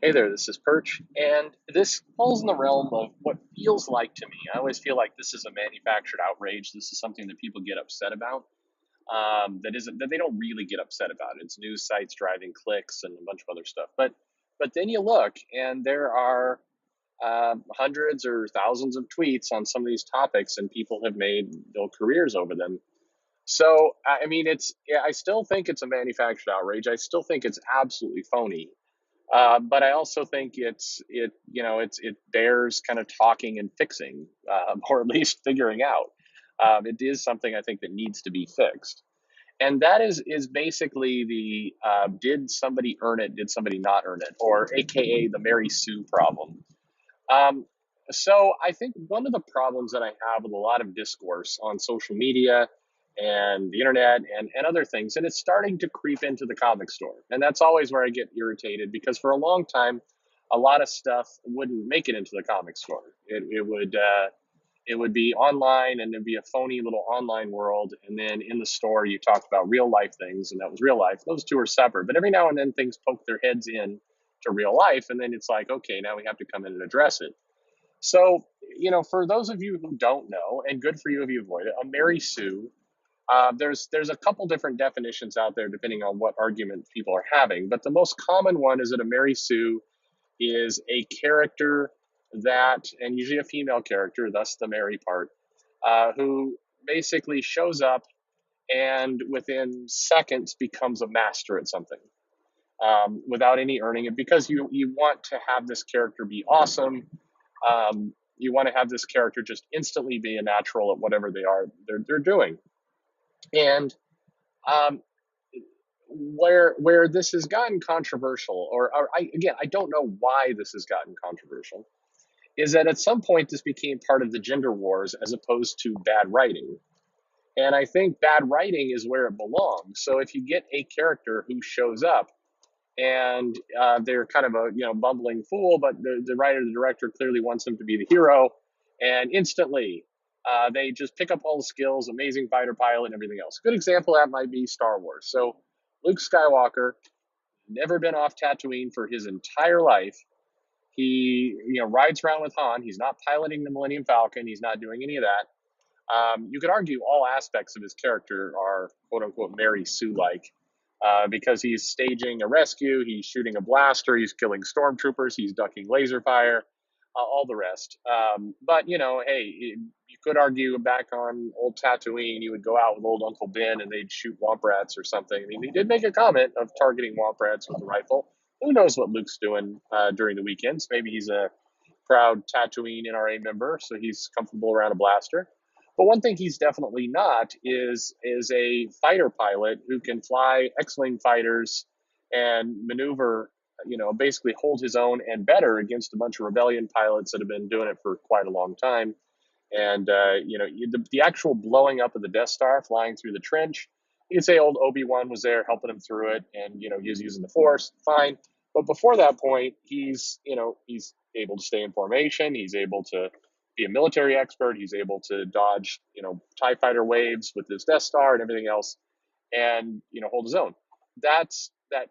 Hey there, this is Perch, and this falls in the realm of what feels like to me. I always feel like this is a manufactured outrage. This is something that people get upset about. That they don't really get upset about. It's news sites driving clicks and a bunch of other stuff. But then you look, and there are hundreds or thousands of tweets on some of these topics, and people have made careers over them. So I mean, yeah, I still think it's a manufactured outrage. I still think it's absolutely phony. But I also think it bears kind of talking and fixing, or at least figuring out. It is something I think that needs to be fixed, and that is basically the did somebody earn it? Did somebody not earn it? Or AKA the Mary Sue problem. Um, so I think one of the problems that I have with a lot of discourse on social media and the internet and other things, and it's starting to creep into the comic store. And that's always where I get irritated because for a long time, a lot of stuff wouldn't make it into the comic store. It would be online and it'd be a phony little online world. And then in the store, you talked about real life things, and that was real life. Those two are separate. But every now and then things poke their heads in to real life. And then it's like, okay, now we have to come in and address it. So, for those of you who don't know, and good for you if you avoid it, a Mary Sue, there's a couple different definitions out there depending on what argument people are having. But the most common one is that a Mary Sue is a character that, and usually a female character, thus the Mary part, who basically shows up and within seconds becomes a master at something without any earning it because you want to have this character be awesome. You want to have this character just instantly be a natural at whatever they're doing. And um, where this has gotten controversial, I don't know why this has gotten controversial, is that at some point this became part of the gender wars as opposed to bad writing. And I think bad writing is where it belongs. So if you get a character who shows up and they're kind of a bumbling fool, but the writer, the director clearly wants them to be the hero, and instantly they just pick up all the skills, amazing fighter pilot, and everything else. Good example of that might be Star Wars. So Luke Skywalker, never been off Tatooine for his entire life. He rides around with Han. He's not piloting the Millennium Falcon. He's not doing any of that. You could argue all aspects of his character are quote unquote Mary Sue like. Because he's staging a rescue, he's shooting a blaster, he's killing stormtroopers, he's ducking laser fire, all the rest. But hey, you could argue back on old Tatooine, you would go out with old Uncle Ben and they'd shoot womp rats or something. I mean, he did make a comment of targeting womp rats with a rifle. Who knows what Luke's doing during the weekends? Maybe he's a proud Tatooine NRA member, so he's comfortable around a blaster. But one thing he's definitely not is a fighter pilot who can fly X-wing fighters and maneuver, basically hold his own and better against a bunch of rebellion pilots that have been doing it for quite a long time. And the actual blowing up of the Death Star, flying through the trench, you could say old Obi-Wan was there helping him through it, and he was using the Force, fine. But before that point, he's able to stay in formation. He's able to be a military expert. He's able to dodge, TIE fighter waves with his Death Star and everything else, and hold his own. That's that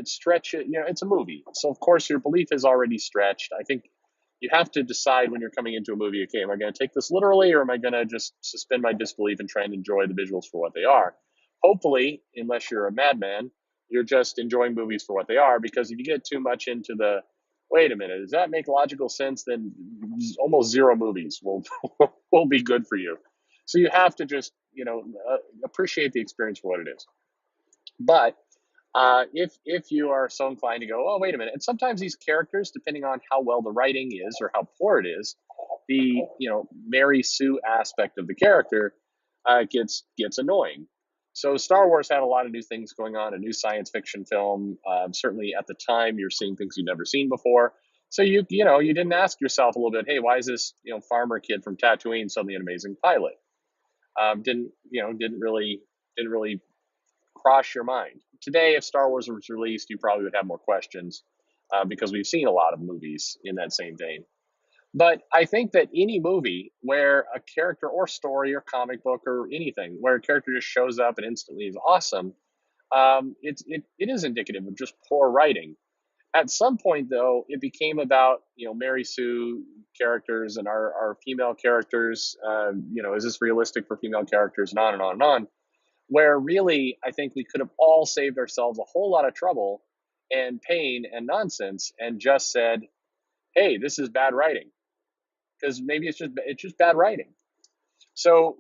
stretch. It's a movie, so of course your belief is already stretched. I think you have to decide when you're coming into a movie. Okay, am I going to take this literally, or am I going to just suspend my disbelief and try and enjoy the visuals for what they are? Hopefully, unless you're a madman, you're just enjoying movies for what they are. Because if you get too much into the wait a minute, does that make logical sense? Then almost zero movies will be good for you. So you have to just appreciate the experience for what it is. But if you are so inclined to go, oh wait a minute, and sometimes these characters, depending on how well the writing is or how poor it is, the Mary Sue aspect of the character gets annoying. So Star Wars had a lot of new things going on, a new science fiction film. Certainly at the time, you're seeing things you'd never seen before. So you didn't ask yourself a little bit, hey, why is this farmer kid from Tatooine suddenly an amazing pilot? Didn't really cross your mind. Today, if Star Wars was released, you probably would have more questions because we've seen a lot of movies in that same vein. But I think that any movie where a character or story or comic book or anything where a character just shows up and instantly is awesome, it is indicative of just poor writing. At some point, though, it became about, Mary Sue characters and our female characters. Is this realistic for female characters? And on and on and on. Where really, I think we could have all saved ourselves a whole lot of trouble and pain and nonsense, and just said, "Hey, this is bad writing," because maybe it's just bad writing. So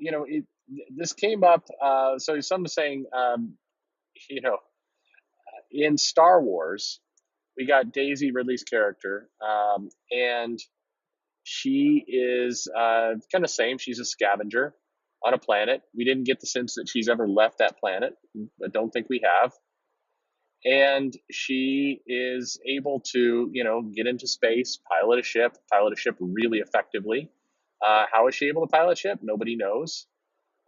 this came up. So some saying, you know, in Star Wars, we got Daisy Ridley's character, and she is kind of same. She's a scavenger on a planet. We didn't get the sense that she's ever left that planet. I don't think we have. And she is able to, get into space, pilot a ship really effectively. How is she able to pilot a ship? Nobody knows.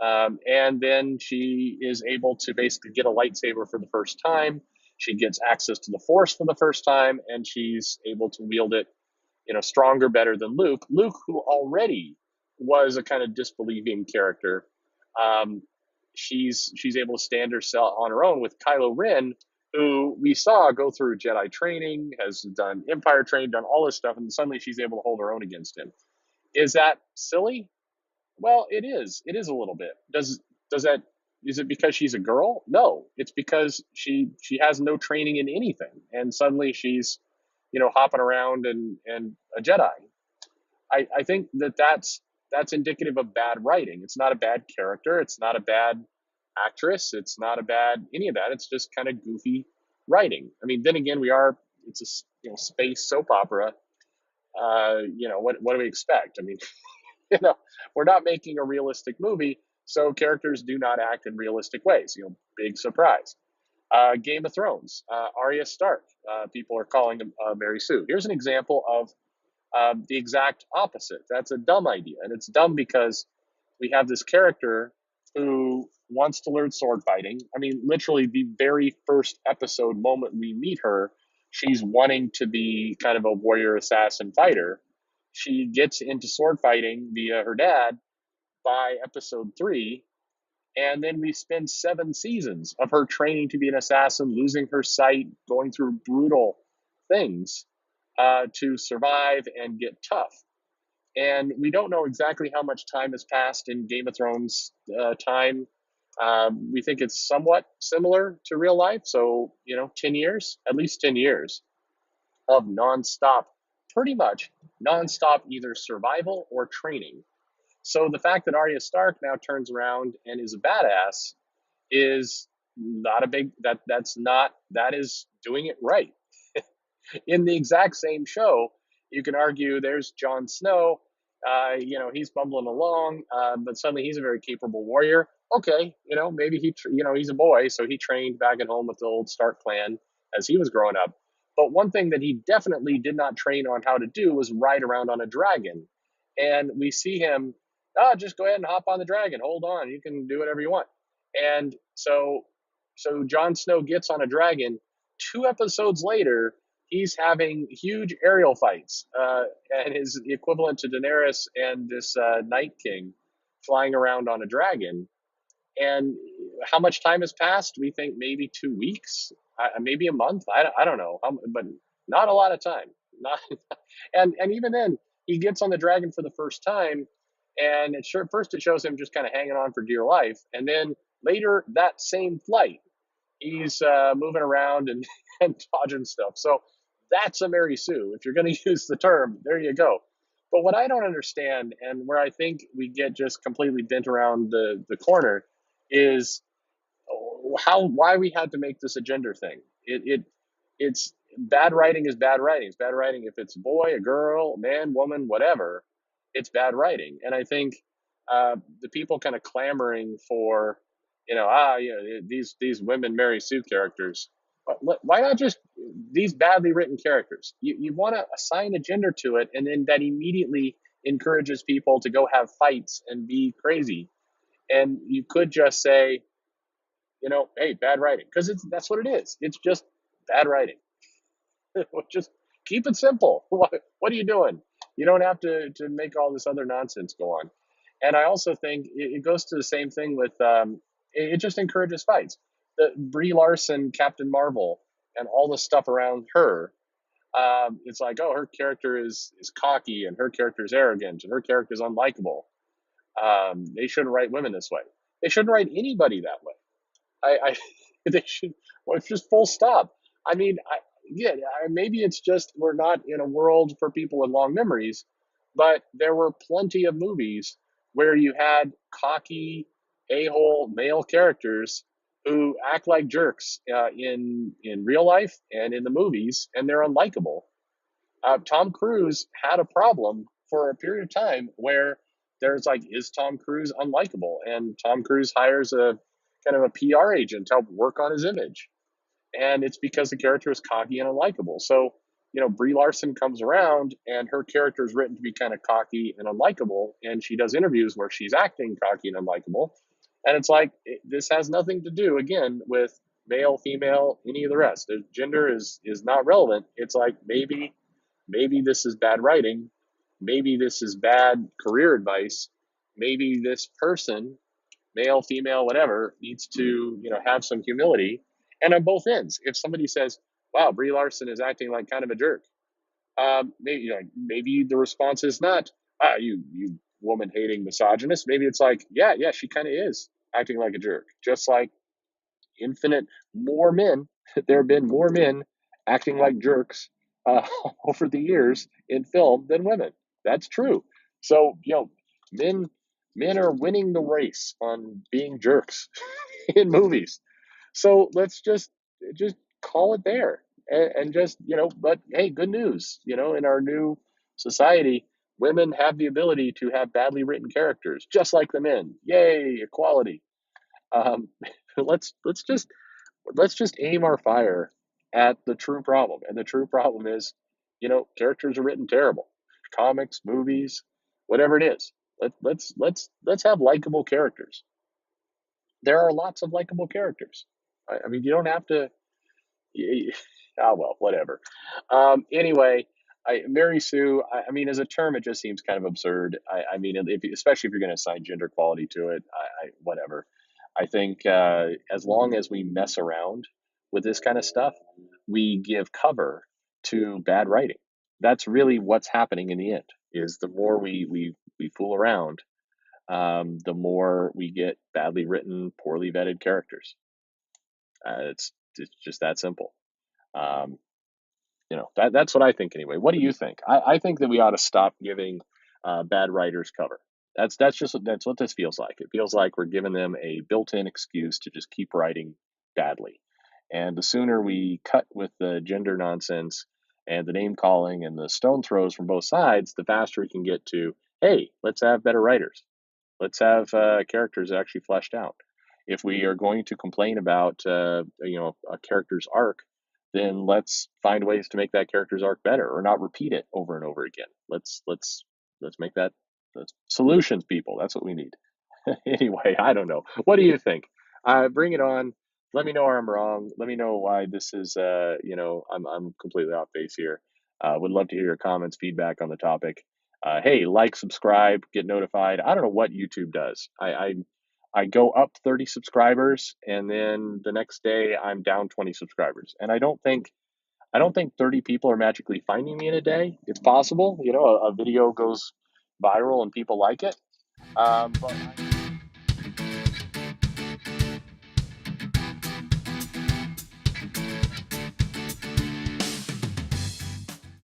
And then she is able to basically get a lightsaber for the first time. She gets access to the Force for the first time, and she's able to wield it, stronger, better than Luke. Luke, who already was a kind of disbelieving character, she's able to stand herself on her own with Kylo Ren, who we saw go through Jedi training, has done Empire training, done all this stuff, and suddenly she's able to hold her own against him. Is that silly? Well, it is. It is a little bit. Does that is it because she's a girl? No, it's because she has no training in anything, and suddenly she's hopping around and a Jedi. I think that's indicative of bad writing. It's not a bad character. It's not a bad actress. It's not a bad any of that. It's just kind of goofy writing. I mean, then again, it's a space soap opera. What do we expect? I mean, you know, we're not making a realistic movie, so characters do not act in realistic ways. Big surprise. Game of Thrones, Arya Stark. People are calling him Mary Sue. Here's an example of the exact opposite. That's a dumb idea, and it's dumb because we have this character who wants to learn sword fighting. I mean, literally, the very first episode moment we meet her, she's wanting to be kind of a warrior assassin fighter. She gets into sword fighting via her dad by episode 3, and then we spend 7 seasons of her training to be an assassin, losing her sight, going through brutal things to survive and get tough. And we don't know exactly how much time has passed in Game of Thrones time. We think it's somewhat similar to real life. So, 10 years, at least 10 years of nonstop, pretty much nonstop either survival or training. So the fact that Arya Stark now turns around and is a badass is not a big that is doing it right. In the exact same show, you can argue there's Jon Snow. He's bumbling along, but suddenly he's a very capable warrior. Okay, maybe he's a boy, so he trained back at home with the old Stark clan as he was growing up. But one thing that he definitely did not train on how to do was ride around on a dragon. And we see him, just go ahead and hop on the dragon. Hold on, you can do whatever you want. And so Jon Snow gets on a dragon. 2 episodes later, he's having huge aerial fights, and is the equivalent to Daenerys and this Night King flying around on a dragon. And how much time has passed? We think maybe 2 weeks, maybe a month. I don't know, but not a lot of time. Not, and even then, he gets on the dragon for the first time, and first it shows him just kind of hanging on for dear life, and then later that same flight, he's moving around and, and dodging stuff. So that's a Mary Sue. If you're going to use the term, there you go. But what I don't understand, and where I think we get just completely bent around the corner, is why we had to make this a gender thing. It's bad writing is bad writing. It's bad writing if it's a boy, a girl, man, woman, whatever. It's bad writing, and I think the people kind of clamoring for, these women Mary Sue characters. Why not just these badly written characters? You want to assign a gender to it, and then that immediately encourages people to go have fights and be crazy. And you could just say, hey, bad writing, because that's what it is. It's just bad writing. Just keep it simple. What are you doing? You don't have to make all this other nonsense go on. And I also think it goes to the same thing with it just encourages fights. The Brie Larson, Captain Marvel, and all the stuff around her It's like, oh, her character is cocky, and her character is arrogant, and her character is unlikable. They shouldn't write women this way. They shouldn't write anybody that way. I they should. Well, it's just full stop. I mean, yeah, maybe it's just we're not in a world for people with long memories, but there were plenty of movies where you had cocky a-hole male characters who act like jerks in real life and in the movies, and they're unlikable. Tom Cruise had a problem for a period of time where there's like, is Tom Cruise unlikable? And Tom Cruise hires a kind of a PR agent to help work on his image. And it's because the character is cocky and unlikable. So, Brie Larson comes around and her character is written to be kind of cocky and unlikable. And she does interviews where she's acting cocky and unlikable. And it's like, this has nothing to do, again, with male, female, any of the rest. Gender is not relevant. It's like, maybe this is bad writing, maybe this is bad career advice, maybe this person, male, female, whatever, needs to have some humility. And on both ends, if somebody says, wow, Brie Larson is acting like kind of a jerk, maybe the response is not, you woman hating misogynist. Maybe it's like, yeah, she kind of is acting like a jerk, just like infinite more men. There have been more men acting like jerks uh, over the years in film than women. That's true. So men men are winning the race on being jerks in movies. So let's just call it there, and just But hey, good news. In our new society, women have the ability to have badly written characters, just like the men. Yay, equality. Um, let's just aim our fire at the true problem, and the true problem is, characters are written terrible. Comics, movies, whatever it is. Let's have likable characters. There are lots of likable characters. I mean, you don't have to. Well, whatever. Anyway, Mary Sue. I mean, as a term, it just seems kind of absurd. I mean, especially if you're going to assign gender equality to it, whatever. I think as long as we mess around with this kind of stuff, we give cover to bad writing. That's really what's happening in the end. Is the more we fool around, the more we get badly written, poorly vetted characters. It's just that simple. Um, that's what I think anyway. What do you think? I think that we ought to stop giving bad writers cover. That's what this feels like. It feels like we're giving them a built-in excuse to just keep writing badly. And the sooner we cut with the gender nonsense and the name calling and the stone throws from both sides, the faster we can get to, hey, let's have better writers. Let's have characters actually fleshed out. If we are going to complain about a character's arc, then let's find ways to make that character's arc better, or not repeat it over and over again. Let's make that the solutions, people. That's what we need. Anyway, I don't know. What do you think? Bring it on. Let me know where I'm wrong. Let me know why this is. I'm completely off base here. Would love to hear your comments, feedback on the topic. Hey, like, subscribe, get notified. I don't know what YouTube does. I go up 30 subscribers, and then the next day I'm down 20 subscribers. And I don't think 30 people are magically finding me in a day. It's possible, a video goes viral and people like it. But